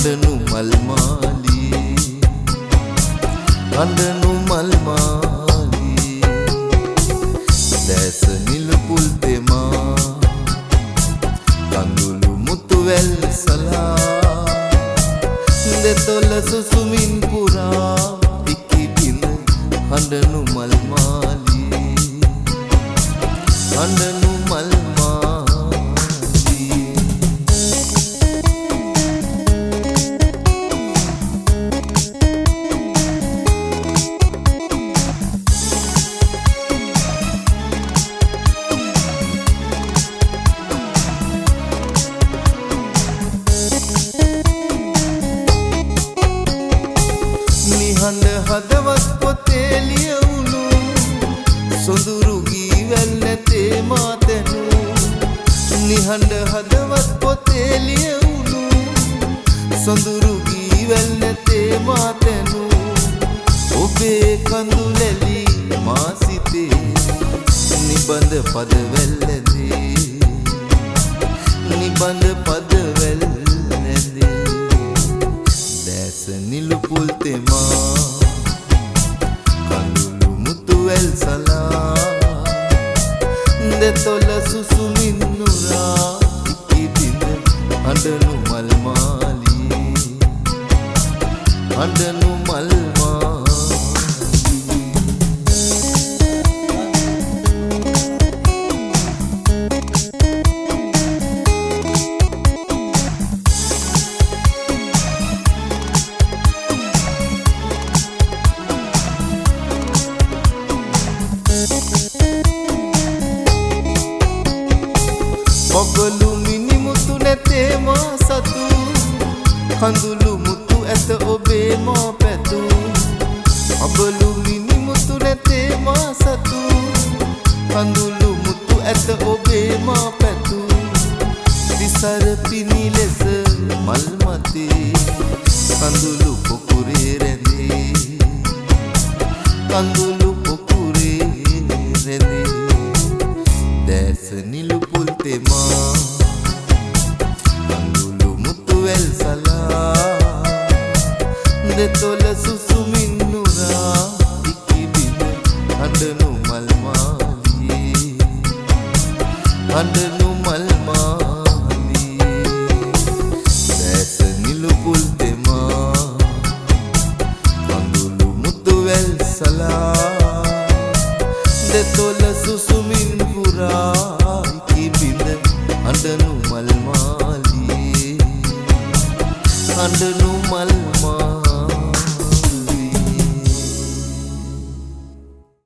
හඬනු මල් මාලී හඬනු මල් මාලී දැස නිලුපුල් තෙමා කඳුළු මුතු වැල් සලා දෙතොල සුසුමින් පුරා ඉකි බිඳ හඬනු මල් මාලී හඬනු මල් නිහඬ හදවත් පොතේ ලියවුණු සොඳුරු ගී වැල් නැතේ මාතැනු නිහඬ හදවත් පොතේ ලියවුණු සොඳුරු ගී වැල් නැතේ මාතැනු ඔබේ කඳුලැලි මා සිතේ නිබඳ පදවැල් ඇදේ නිබඳ පදවැල් ඇදේ දැස නිලුපුල් තෙමා කඳුළු මුතු වැල් සලා දෙතොල සුසුමින් නුරා ඉකි බිඳ හඬනු මල් මාලී හඬනු මල් ඔගලු මිනිමුතු නැතේ මා සතු කඳුළු මුතු ඇත ඔබේ මා පැතු ඔබලු මිනිමුතු නැතේ මා සතු කඳුළු මුතු ඇත ඔබේ මා පැතු තිසර පිනි ලෙස මල් මතේ කඳුළු පොකුරේ රැඳේ කඳුළු පොකුරේ රැඳේ දැස නිලුපුල් තෙමා කඳුළු මුතු වැල් සලා දෙතොල සුසුමින් නුරා ඉකි බිඳ හඬනු මල් මාලී හඬනු මල් මාලී දැස නිලුපුල් තෙමා කඳුළු මුතු වැල් සලා දෙතොල සුසුමින් පුරා ඉකි බිඳ හඬනු මල් මාලී හඬනු